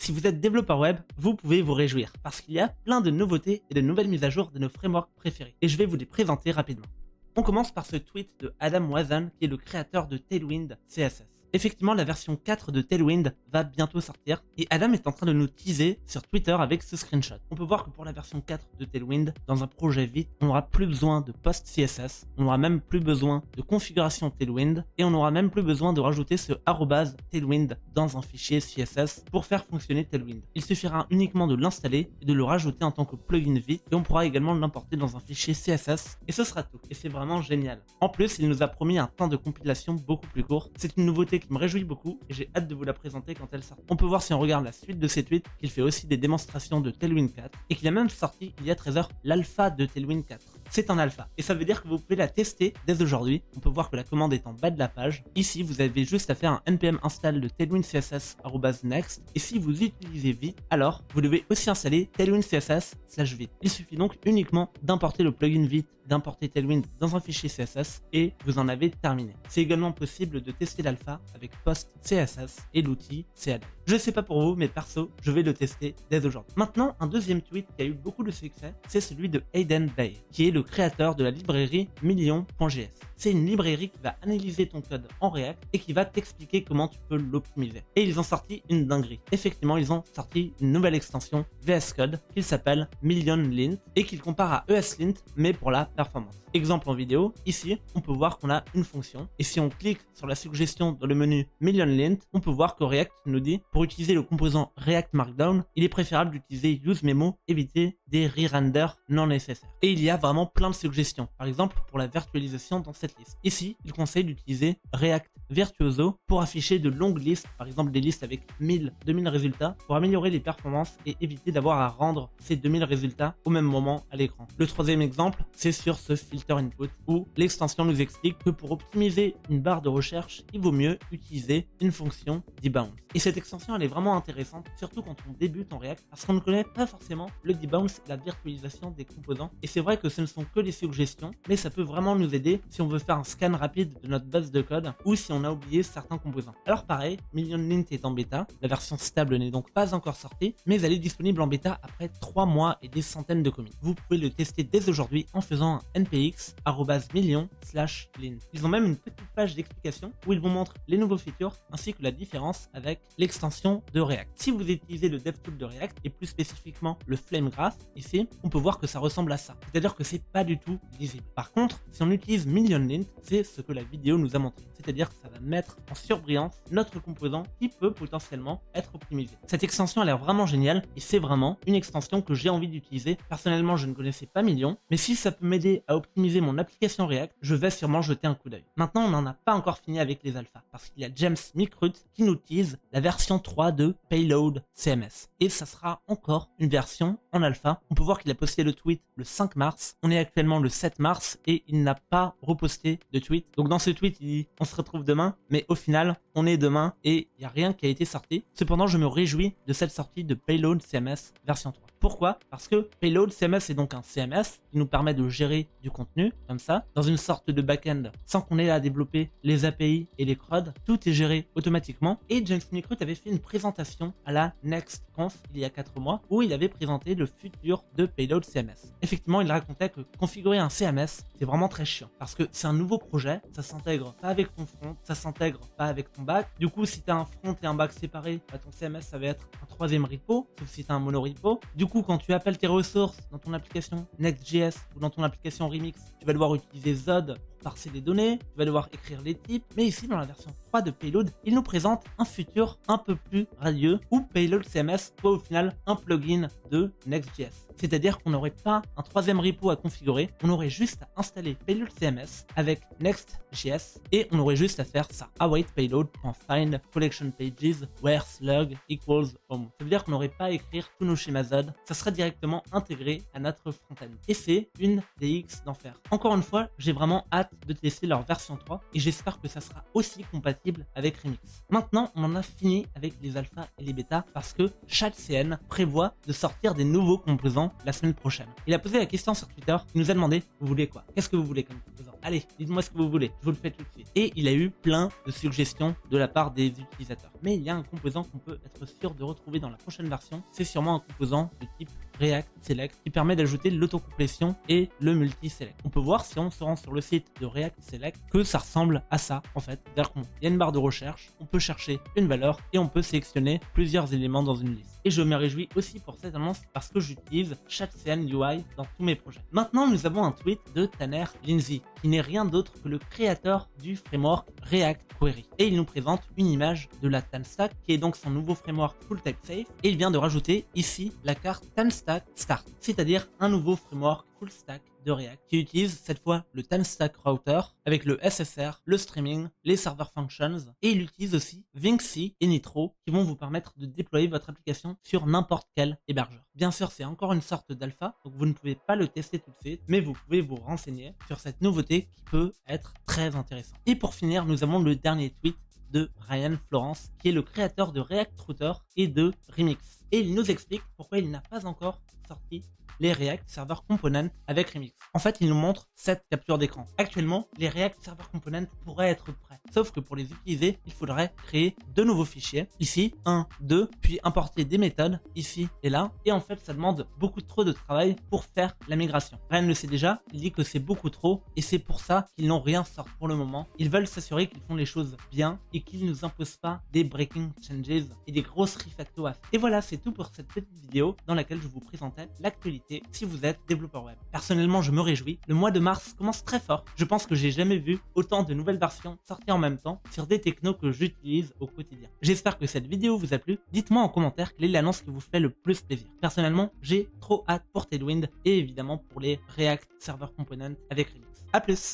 Si vous êtes développeur web, vous pouvez vous réjouir parce qu'il y a plein de nouveautés et de nouvelles mises à jour de nos frameworks préférés. Et je vais vous les présenter rapidement. On commence par ce tweet de Adam Wazan qui est le créateur de Tailwind CSS. Effectivement, la version 4 de Tailwind va bientôt sortir et Adam est en train de nous teaser sur Twitter avec ce screenshot. On peut voir que pour la version 4 de Tailwind, dans un projet vite, on n'aura plus besoin de post CSS, on n'aura même plus besoin de configuration Tailwind et on n'aura même plus besoin de rajouter ce @Tailwind dans un fichier CSS pour faire fonctionner Tailwind. Il suffira uniquement de l'installer et de le rajouter en tant que plugin vite et on pourra également l'importer dans un fichier CSS et ce sera tout. Et c'est vraiment génial. En plus, il nous a promis un temps de compilation beaucoup plus court. C'est une nouveauté qui me réjouit beaucoup et j'ai hâte de vous la présenter quand elle sort. On peut voir si on regarde la suite de ses tweets qu'il fait aussi des démonstrations de Tailwind 4 et qu'il a même sorti il y a 13 heures l'alpha de Tailwind 4. C'est un alpha et ça veut dire que vous pouvez la tester dès aujourd'hui. On peut voir que la commande est en bas de la page. Ici, vous avez juste à faire un npm install de Tailwind CSS @next et si vous utilisez Vite, alors vous devez aussi installer Tailwind CSS/Vite. Il suffit donc uniquement d'importer le plugin Vite, d'importer Tailwind dans un fichier CSS et vous en avez terminé. C'est également possible de tester l'alpha avec Post CSS et l'outil CAD. Je sais pas pour vous, mais perso, je vais le tester dès aujourd'hui. Maintenant, un deuxième tweet qui a eu beaucoup de succès, c'est celui de Hayden Bay, qui est le créateur de la librairie Million.js. C'est une librairie qui va analyser ton code en React et qui va t'expliquer comment tu peux l'optimiser. Et ils ont sorti une dinguerie. Effectivement, ils ont sorti une nouvelle extension VS Code qui s'appelle MillionLint et qu'ils comparent à ESLint mais pour la performance. Exemple en vidéo, ici, on peut voir qu'on a une fonction et si on clique sur la suggestion dans le menu MillionLint, on peut voir que React nous dit pour utiliser le composant React Markdown, il est préférable d'utiliser UseMemo, éviter des re-renders non nécessaires. Et il y a vraiment plein de suggestions. Par exemple, pour la virtualisation dans cette liste. Ici, il conseille d'utiliser React Virtuoso pour afficher de longues listes, par exemple des listes avec 1000-2000 résultats, pour améliorer les performances et éviter d'avoir à rendre ces 2000 résultats au même moment à l'écran. Le troisième exemple, c'est sur ce filter input où l'extension nous explique que pour optimiser une barre de recherche, il vaut mieux utiliser une fonction debounce. Et cette extension, elle est vraiment intéressante, surtout quand on débute en React, parce qu'on ne connaît pas forcément le debounce et la virtualisation des composants. Et c'est vrai que ce ne sont que des suggestions, mais ça peut vraiment nous aider si on veut faire un scan rapide de notre base de code ou si on a oublié certains composants. Alors pareil, MillionLint est en bêta, la version stable n'est donc pas encore sortie, mais elle est disponible en bêta après 3 mois et des centaines de commits. Vous pouvez le tester dès aujourd'hui en faisant un npx @million/lint. Ils ont même une petite page d'explication où ils vous montrent les nouveaux features ainsi que la différence avec l'extension de React. Si vous utilisez le DevTool de React et plus spécifiquement le Flame Graph, ici, on peut voir que ça ressemble à ça. C'est-à-dire que c'est pas du tout lisible. Par contre, si on utilise MillionLint, c'est ce que la vidéo nous a montré. C'est-à-dire que ça va mettre en surbrillance notre composant qui peut potentiellement être optimisé. Cette extension a l'air vraiment géniale et c'est vraiment une extension que j'ai envie d'utiliser. Personnellement, je ne connaissais pas Million, mais si ça peut m'aider à optimiser mon application React, je vais sûrement jeter un coup d'œil. Maintenant, on n'en a pas encore fini avec les alphas parce qu'il y a James Mikrut qui nous tease la version 3 de Payload CMS. Et ça sera encore une version en alpha. On peut voir qu'il a posté le tweet le 5 mars. On est actuellement le 7 mars et il n'a pas reposté de tweet. Donc dans ce tweet, il dit on se retrouve demain, mais au final, on est demain et il n'y a rien qui a été sorti. Cependant, je me réjouis de cette sortie de Payload CMS version 3. Pourquoi? Parce que Payload CMS est donc un CMS qui nous permet de gérer du contenu comme ça, dans une sorte de back-end, sans qu'on ait à développer les API et les CRUD. Tout est géré automatiquement. Et James Mikrut avait fait une présentation à la NextConf il y a 4 mois où il avait présenté le futur de Payload CMS. Effectivement, il racontait que configurer un CMS, c'est vraiment très chiant parce que c'est un nouveau projet, ça s'intègre pas avec ton front, ça s'intègre pas avec ton back. Du coup, si tu as un front et un back séparés, bah, ton CMS ça va être un troisième repo, sauf si tu as un monorepo. Du coup, quand tu appelles tes ressources dans ton application Next.js ou dans ton application Remix, tu vas devoir utiliser Zod pour parser les données, tu vas devoir écrire les types. Mais ici, dans la version 3 de Payload, il nous présente un futur un peu plus radieux où Payload CMS soit au final un plugin de Next.js. C'est-à-dire qu'on n'aurait pas un troisième repo à configurer, on aurait juste à installer Payload CMS avec Next.js et on aurait juste à faire ça. Await payload.find collection pages where slug equals home. Ça veut dire qu'on n'aurait pas à écrire tous nos schémas Zod, ça sera directement intégré à notre front-end. Et c'est une des X d'enfer. Encore une fois, j'ai vraiment hâte de tester leur version 3 et j'espère que ça sera aussi compatible avec Remix. Maintenant, on en a fini avec les alphas et les bêtas parce que ChatCN prévoit de sortir des nouveaux composants la semaine prochaine. Il a posé la question sur Twitter, il nous a demandé vous voulez quoi? Qu'est-ce que vous voulez comme composant? Allez, dites-moi ce que vous voulez, je vous le fais tout de suite. Et il a eu plein de suggestions de la part des utilisateurs. Mais il y a un composant qu'on peut être sûr de retrouver dans la prochaine version. C'est sûrement un composant de type React Select qui permet d'ajouter l'autocomplétion et le multi-select. On peut voir si on se rend sur le site de React Select que ça ressemble à ça en fait. C'est-à-dire qu'il y a une barre de recherche, on peut chercher une valeur et on peut sélectionner plusieurs éléments dans une liste. Et je me réjouis aussi pour cette annonce parce que j'utilise ChatCN UI dans tous mes projets. Maintenant, nous avons un tweet de Tanner Lindsay qui n'est rien d'autre que le créateur du framework React Query. Et il nous présente une image de la TanStack qui est donc son nouveau framework full type safe et il vient de rajouter ici la carte TanStack Start, c'est-à-dire un nouveau framework full stack de React qui utilise cette fois le TanStack Router avec le SSR, le streaming, les server functions et il utilise aussi Vinxi et Nitro qui vont vous permettre de déployer votre application sur n'importe quel hébergeur. Bien sûr, c'est encore une sorte d'alpha, donc vous ne pouvez pas le tester tout de suite, mais vous pouvez vous renseigner sur cette nouveauté qui peut être très intéressante. Et pour finir, nous avons le dernier tweet de Ryan Florence, qui est le créateur de React Router et de Remix. Et il nous explique pourquoi il n'a pas encore sorti les React Server Components avec Remix. En fait, il nous montre cette capture d'écran. Actuellement, les React Server Components pourraient être prêts. Sauf que pour les utiliser, il faudrait créer deux nouveaux fichiers. Ici, 1, 2, puis importer des méthodes ici et là. Et en fait, ça demande beaucoup trop de travail pour faire la migration. Ryan le sait déjà, il dit que c'est beaucoup trop et c'est pour ça qu'ils n'ont rien sorti pour le moment. Ils veulent s'assurer qu'ils font les choses bien et qu'ils ne nous imposent pas des breaking changes et des grosses refactos à faire. Et voilà, c'est tout pour cette petite vidéo dans laquelle je vous présentais l'actualité si vous êtes développeur web. Personnellement, je me réjouis. Le mois de mars commence très fort. Je pense que j'ai jamais vu autant de nouvelles versions sortir en même temps sur des technos que j'utilise au quotidien. J'espère que cette vidéo vous a plu. Dites-moi en commentaire quelle est l'annonce qui vous fait le plus plaisir. Personnellement, j'ai trop hâte pour Tailwind et évidemment pour les React Server Components avec Remix. A plus!